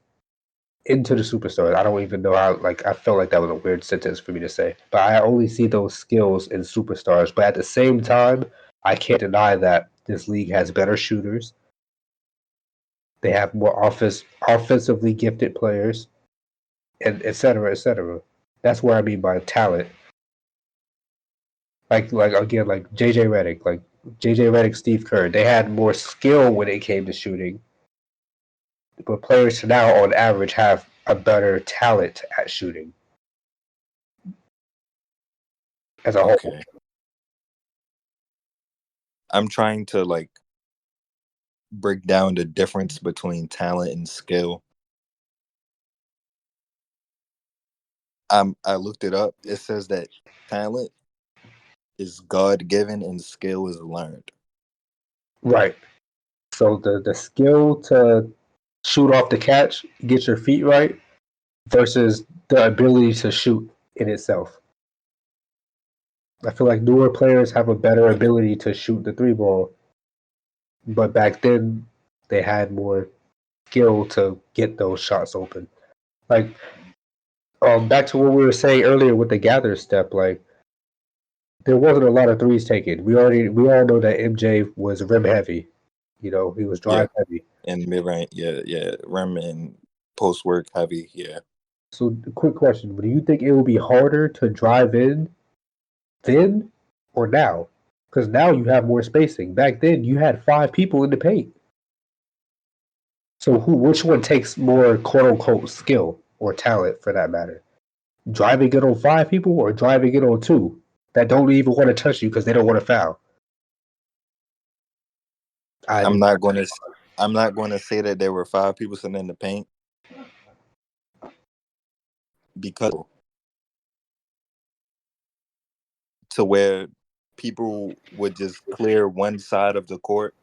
S3: into the superstars. I don't even know how. Like I felt like that was a weird sentence for me to say, but I only see those skills in superstars. But at the same time, I can't deny that this league has better shooters. They have more offensively gifted players, and et cetera, et cetera. That's what I mean by talent. Like again, like JJ Redick, Steve Kerr. They had more skill when it came to shooting, but players now, on average, have a better talent at shooting as a whole.
S2: Okay. I'm trying to like break down the difference between talent and skill. I looked it up. It says that talent is God given and skill is learned.
S3: Right. So the skill to shoot off the catch, get your feet right, versus the ability to shoot in itself. I feel like newer players have a better ability to shoot the three ball, but back then they had more skill to get those shots open. Like back to what we were saying earlier with the gather step, like there wasn't a lot of threes taken. We all know that MJ was rim heavy. You know, he was
S2: Yeah.
S3: drive heavy.
S2: And mid range, yeah. Rim and post work heavy, yeah.
S3: So, quick question: do you think it will be harder to drive in then or now? Because now you have more spacing. Back then, you had 5 people in the paint. So, which one takes more "quote unquote" skill or talent, for that matter? Driving it on 5 people or driving it on 2 that don't even want to touch you because they don't want to foul?
S2: I'm not going to say that there were 5 people sitting in the paint because to where people would just clear one side of the court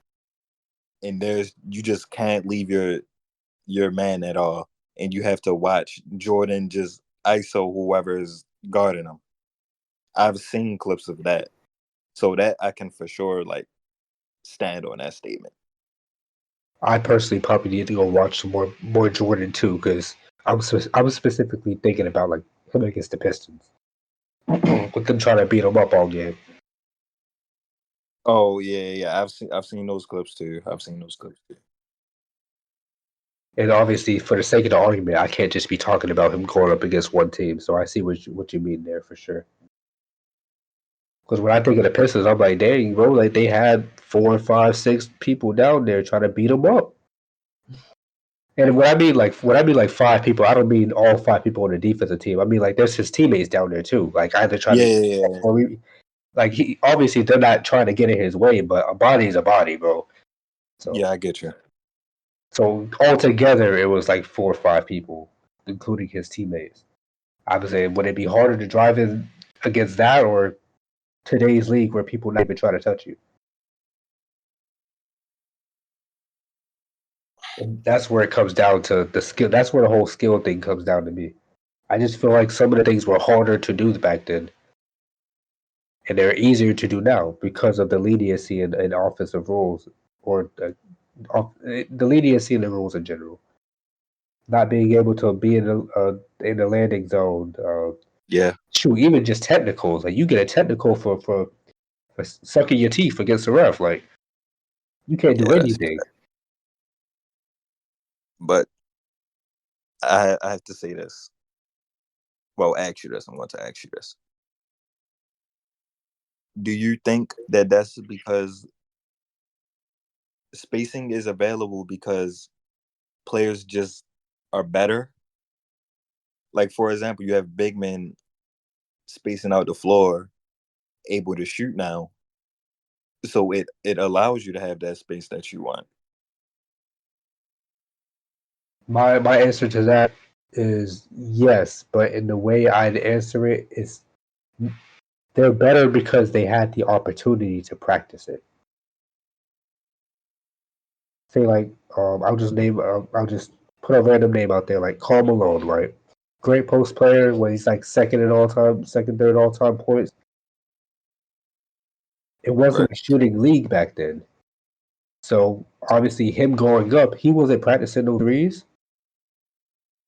S2: and you just can't leave your man at all, and you have to watch Jordan just ISO whoever is guarding him. I've seen clips of that, so that I can for sure like stand on that statement.
S3: I personally probably need to go watch some more Jordan too, because I'm specifically thinking about like him against the Pistons. with them trying to beat him up all game.
S2: Oh yeah. I've seen those clips too.
S3: And obviously, for the sake of the argument, I can't just be talking about him going up against one team. So I see what you mean there for sure. Because when I think of the Pistons, I'm like, dang, bro, like they had 4, 5, 6 people down there trying to beat him up. And when I mean like 5 people, I don't mean all 5 people on the defensive team. I mean like there's his teammates down there too. Like either trying to, or like he obviously they're not trying to get in his way, but a body is a body, bro. So
S2: yeah, I get you.
S3: So altogether, it was like 4 or 5 people, including his teammates. I was saying, would it be harder to drive in against that or today's league where people not even try to touch you? And that's where it comes down to the skill. That's where the whole skill thing comes down to me. I just feel like some of the things were harder to do back then, and they're easier to do now because of the leniency in offensive rules or the leniency in the rules in general. Not being able to be in the landing zone.
S2: Yeah.
S3: Shoot, even just technicals. Like you get a technical for sucking your teeth against the ref. Like you can't do anything.
S2: But I have to say this. Well, ask you this. I want to ask you this. Do you think that that's because spacing is available because players just are better? Like, for example, you have big men spacing out the floor, able to shoot now. So it allows you to have that space that you want.
S3: My answer to that is yes, but in the way I'd answer it is they're better because they had the opportunity to practice it. Say like I'll just put a random name out there like Karl Malone, right? Great post player when he's like second, third all time points. It wasn't a shooting league back then. So obviously him going up, he wasn't practicing no threes.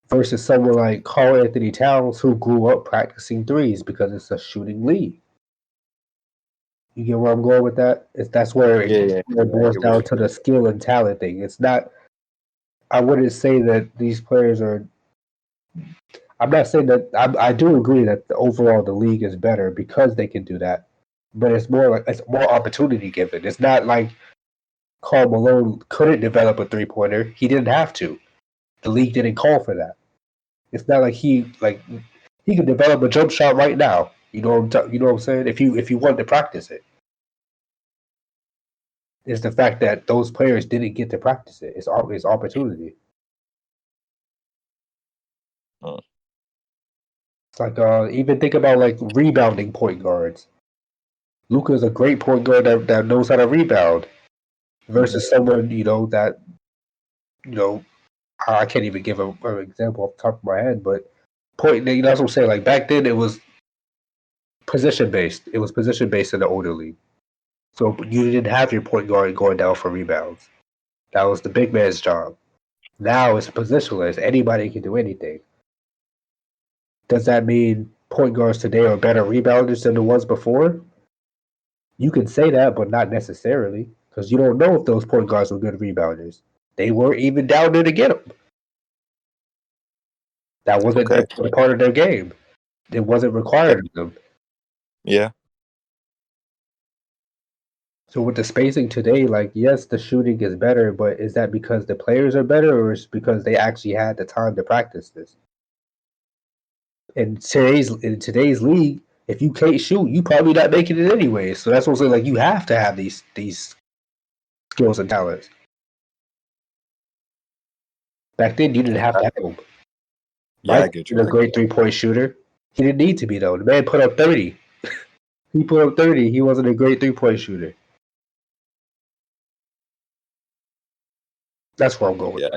S3: Versus someone like Karl Anthony Towns who grew up practicing threes because it's a shooting league. You get where I'm going with that? That's where it boils down to the skill and talent thing. It's not. I wouldn't say that these players are. I'm not saying that. I do agree that overall the league is better because they can do that, but it's more opportunity given. It's not like Karl Malone couldn't develop a 3-pointer. He didn't have to. The league didn't call for that. It's not like he could develop a jump shot right now. You know what I'm saying? If you wanted to practice it, it's the fact that those players didn't get to practice it. It's opportunity. It's like even think about like rebounding point guards. Luka's a great point guard that knows how to rebound, versus someone that I can't even give an example off the top of my head, but that's what I'm saying. Like back then, it was position based. It was position based in the older league. So you didn't have your point guard going down for rebounds. That was the big man's job. Now it's positionless. Anybody can do anything. Does that mean point guards today are better rebounders than the ones before? You can say that, but not necessarily, because you don't know if those point guards were good rebounders. They weren't even down there to get them. That wasn't a part of their game. It wasn't required of them.
S2: Yeah.
S3: So with the spacing today, like, yes, the shooting is better, but is that because the players are better, or is it because they actually had the time to practice this? In today's league, if you can't shoot, you probably not making it anyway. So that's what I'm saying. Like, you have to have these skills and talents. Back then, you didn't have to have them.
S2: Yeah, I get you.
S3: A great 3-point shooter. He didn't need to be though. The man put up 30. He put up 30. He wasn't a great 3-point shooter. That's where I'm going.
S2: Yeah,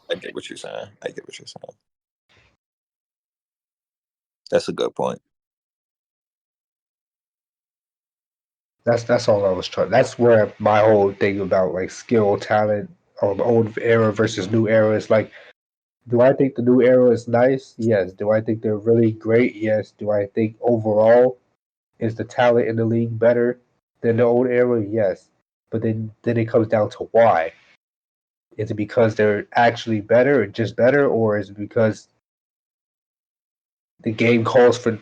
S2: I get what you're saying. That's a good point.
S3: That's all I was trying. That's where my whole thing about like skill, talent, old era versus new era is like. Do I think the new era is nice? Yes. Do I think they're really great? Yes. Do I think overall is the talent in the league better than the old era? Yes. But then it comes down to why. Is it because they're actually better or just better, or is it because the game calls for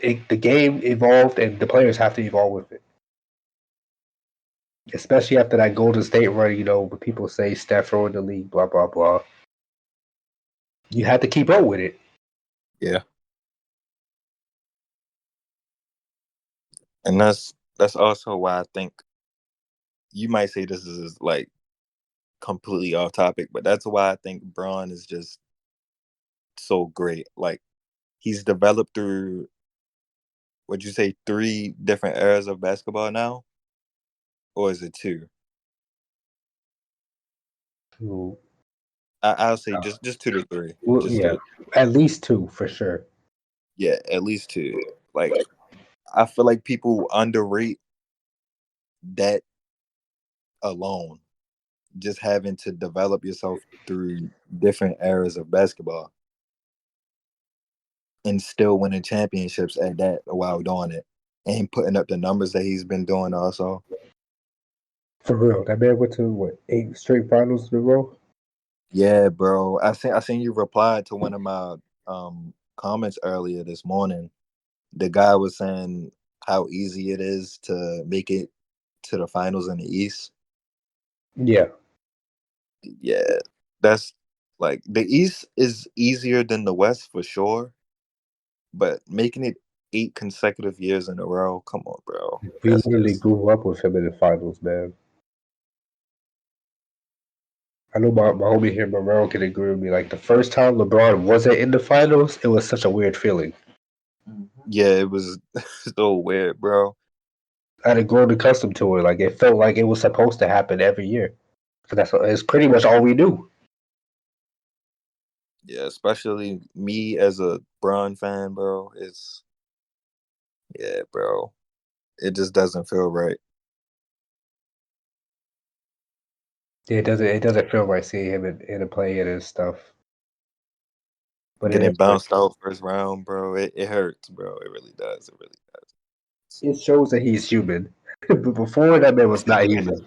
S3: it, the game evolved and the players have to evolve with it? Especially after that Golden State run, when people say Steph in the league, blah blah blah. You had to keep up with it.
S2: Yeah. And that's also why I think you might say this is like completely off topic, but that's why I think Braun is just so great. Like he's developed through, would you say, 3 different eras of basketball now, or is it 2?
S3: Ooh.
S2: I'll say just 2 to 3.
S3: Well,
S2: Just
S3: yeah,
S2: 2.
S3: at least 2 for sure.
S2: Yeah, at least 2. Like I feel like people underrate that alone. Just having to develop yourself through different eras of basketball and still winning championships at that while doing it and putting up the numbers that he's been doing also.
S3: For real, that man went to what 8 straight finals in a row.
S2: Yeah, bro. I seen you replied to one of my comments earlier this morning. The guy was saying how easy it is to make it to the finals in the East.
S3: Yeah,
S2: Yeah, that's like the East is easier than the West for sure, but making it 8 consecutive years in a row, come on, bro.
S3: we
S2: That's
S3: literally
S2: just
S3: grew up with him in the finals, man. I know my homie here, Morel, can agree with me. Like the first time LeBron wasn't in the finals, it was such a weird feeling.
S2: yeah, it was so weird, bro.
S3: I had grown accustomed to it. Like it felt like it was supposed to happen every year. So it's pretty much all we knew.
S2: Yeah, especially me as a Bron fan, bro. Yeah, bro. It just doesn't feel right.
S3: It doesn't feel right seeing him in a play and stuff. But it
S2: Getting
S3: is what
S2: bounced out first round, bro. It hurts, bro. It really does. It really does.
S3: it shows that he's human. But before that man was not human.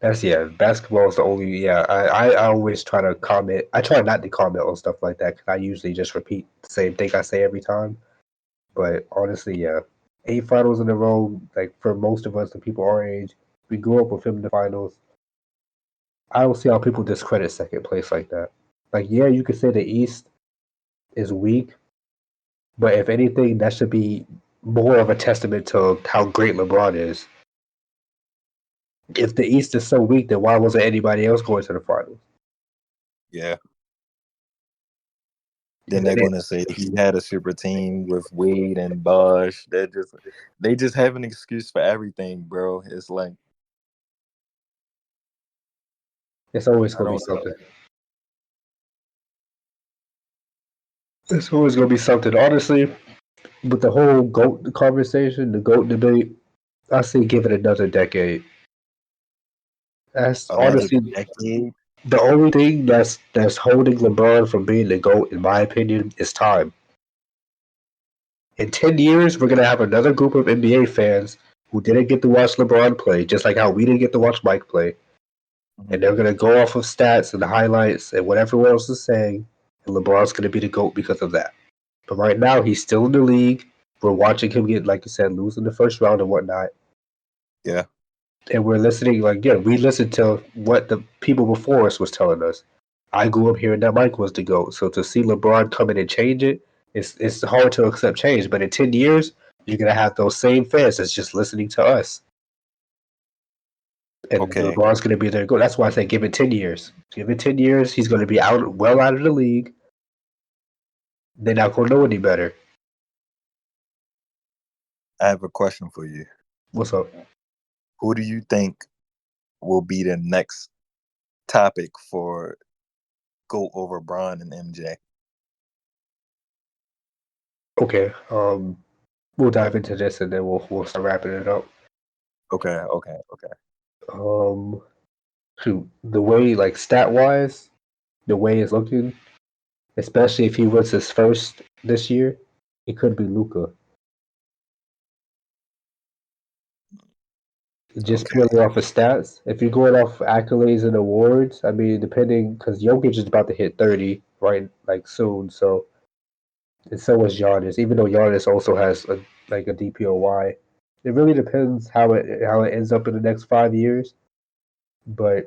S3: Basketball is the only. I always try to comment. I try not to comment on stuff like that because I usually just repeat the same thing I say every time. But honestly, yeah, 8 finals in a row. Like for most of us, the people our age, we grew up with him in the finals. I don't see how people discredit second place like that. Like, yeah, you could say the East is weak, but if anything, that should be more of a testament to how great LeBron is. If the East is so weak, then why wasn't anybody else going to the finals?
S2: Yeah.
S3: And
S2: Then
S3: then
S2: they're gonna say he had a super team with Wade and Bosh. They just have an excuse for everything, bro. It's like
S3: it's always
S2: I
S3: going to be
S2: don't
S3: something. It's always going to be something. Honestly, with the whole GOAT conversation, the GOAT debate, I say give it another decade. That's
S2: another
S3: honestly
S2: decade.
S3: the only thing that's holding LeBron from being the GOAT, in my opinion, is time. In 10 years, we're gonna have another group of NBA fans who didn't get to watch LeBron play, just like how we didn't get to watch Mike play, and they're gonna go off of stats and the highlights and what everyone else is saying, and LeBron's gonna be the GOAT because of that. But right now, he's still in the league. We're watching him get, like you said, lose in the first round and whatnot.
S2: Yeah.
S3: And we're listening, like, yeah, we listened to what the people before us was telling us. I grew up hearing that Mike was the GOAT. So to see LeBron come in and change it, it's hard to accept change. But in 10 years, you're going to have those same fans that's just listening to us. And
S2: Okay.
S3: LeBron's going to be their GOAT. That's why I say give it 10 years. Give it 10 years. He's going to be well out of the league. They're not going to know any better.
S2: I have a question for you.
S3: What's up?
S2: Who do you think will be the next topic for GOAT over Bron and MJ?
S3: Okay. We'll dive into this and then we'll start wrapping it up.
S2: Okay.
S3: Um, shoot, the way like stat wise, the way it's looking, especially if he was his first this year, it could be Luca. Just
S2: Okay.
S3: purely off of stats. If you're going off accolades and awards, I mean, depending, because Jokic is about to hit 30 right, like soon. So, and so is Giannis. Even though Giannis also has a DPOY, it really depends how it ends up in the next 5 years. But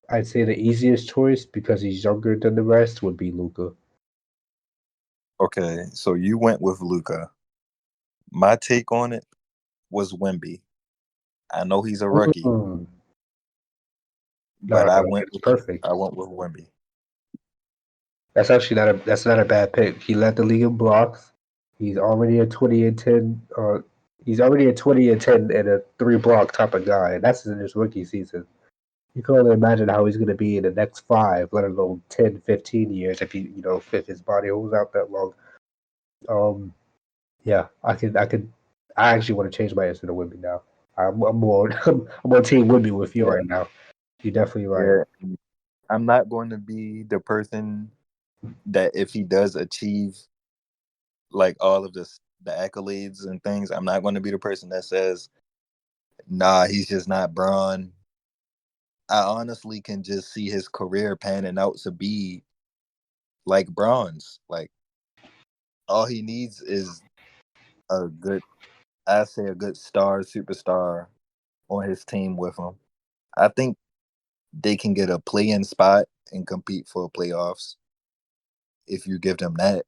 S3: I'd say the easiest choice because he's younger than the rest would be Luca.
S2: Okay. So you went with Luca. My take on it was Wemby. I know he's a rookie,
S3: Mm.
S2: but
S3: No, it's perfect.
S2: I went with Wemby.
S3: That's actually not a bad pick. He led the league in blocks. He's already a 20 and 10. He's already a 20 and 10 and a 3 block type of guy. And that's in his rookie season. You can only imagine how he's going to be in the next 5, let alone 10, 15 years if if his body holds out that long. Yeah, I actually want to change my answer to Wimby now. I'm more I'm on team Wimby with you
S2: Yeah.
S3: right now. You're definitely right.
S2: Yeah. I'm not going to be the person that if he does achieve like all of the accolades and things, I'm not going to be the person that says, nah, he's just not Braun. I honestly can just see his career panning out to be like Braun's. Like all he needs is a good, I say a good superstar on his team with him. I think they can get a play-in spot and compete for playoffs if you give them that,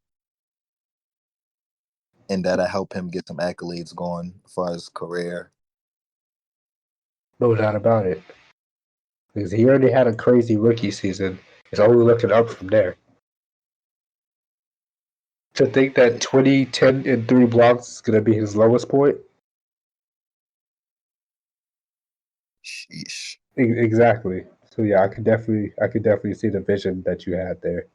S2: and that'll help him get some accolades going as far as career.
S3: No doubt about it. Because he already had a crazy rookie season. It's only looking up from there. To think that 2010 and 3 blocks is going to be his lowest point?
S2: Sheesh.
S3: Exactly. So yeah, I could definitely see the vision that you had there.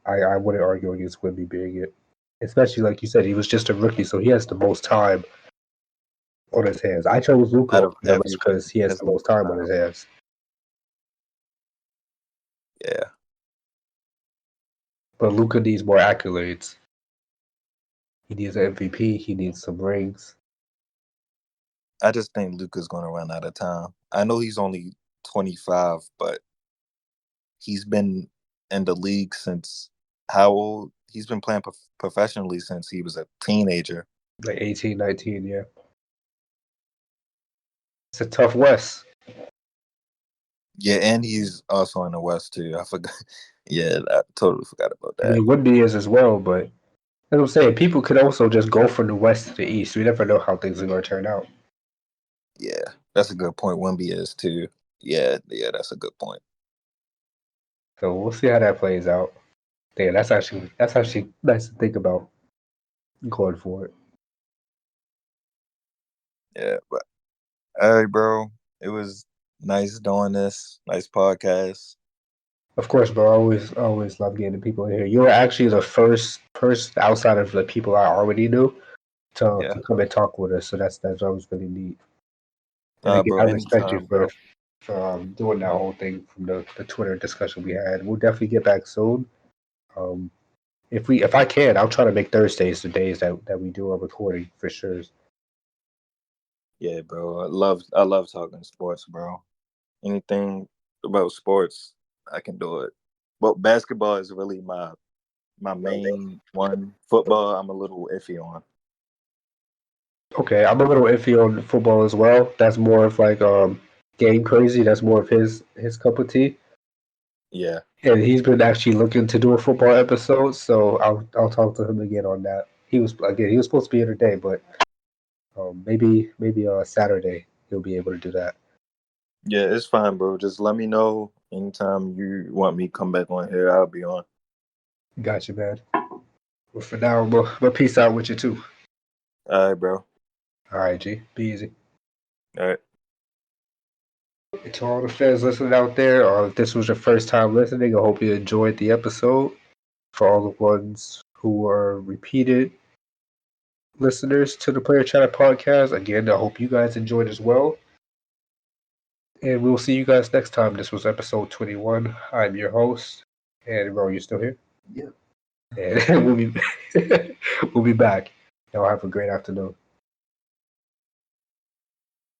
S3: I wouldn't argue against Wimby being it. Especially like you said, he was just a rookie, so he has the most time on his hands. I chose
S2: Out
S3: Luka
S2: of
S3: pretty much because
S2: everyone,
S3: he has
S2: has
S3: the
S2: the
S3: most
S2: most
S3: time on
S2: time.
S3: his hands.
S2: Yeah.
S3: But Luka needs more accolades. He needs an MVP. He needs some rings.
S2: I just think Luka's going to run out of time. I know he's only 25, but he's been in the league since how old? He's been playing professionally since he was a teenager.
S3: Like 18, 19, yeah. It's a tough West.
S2: Yeah, and he's also in the West too. I forgot. Yeah, I totally forgot about
S3: I
S2: that.
S3: mean, Wimby is as well, but like I'm saying, people could also just go from the West to the East. We never know how things are going to turn out.
S2: Yeah, that's a good point. Wemby is too. Yeah, that's a good point.
S3: So we'll see how that plays out. Yeah, that's actually nice to think about going forward.
S2: Yeah, but all right, bro. It was nice doing this. Nice podcast.
S3: Of course, bro. I always love getting people in here. You were actually the first person outside of the people I already knew
S2: Yeah.
S3: to come and talk with us. So that's always really neat. And again,
S2: Bro,
S3: I respect you
S2: anytime, bro.
S3: for doing that whole thing from the Twitter discussion we had. We'll definitely get back soon. Um, if I can, I'll try to make Thursdays the days that we do our recording for sure.
S2: Yeah, bro. I love talking sports, bro. Anything about sports, I can do it. But basketball is really my main one. Football, I'm a little iffy on.
S3: Okay, I'm a little iffy on football as well. That's more of like game crazy. That's more of his cup of tea.
S2: Yeah.
S3: And he's been actually looking to do a football episode, so I'll talk to him again on that. He was supposed to be here today, but maybe Saturday he'll be able to do that.
S2: Yeah, it's fine, bro. Just let me know anytime you want me to come back on here. I'll be on.
S3: Gotcha, man. Well, for now, we'll peace out with you too.
S2: All right, bro.
S3: All right, G. Be easy.
S2: All right.
S3: To all the fans listening out there, if this was your first time listening, I hope you enjoyed the episode. For all the ones who are repeated listeners to the Player Chatter podcast, again, I hope you guys enjoyed as well. And we'll see you guys next time. This was episode 21. I'm your host. And bro, you still here?
S2: Yeah.
S3: And we'll be back. Y'all have a great afternoon.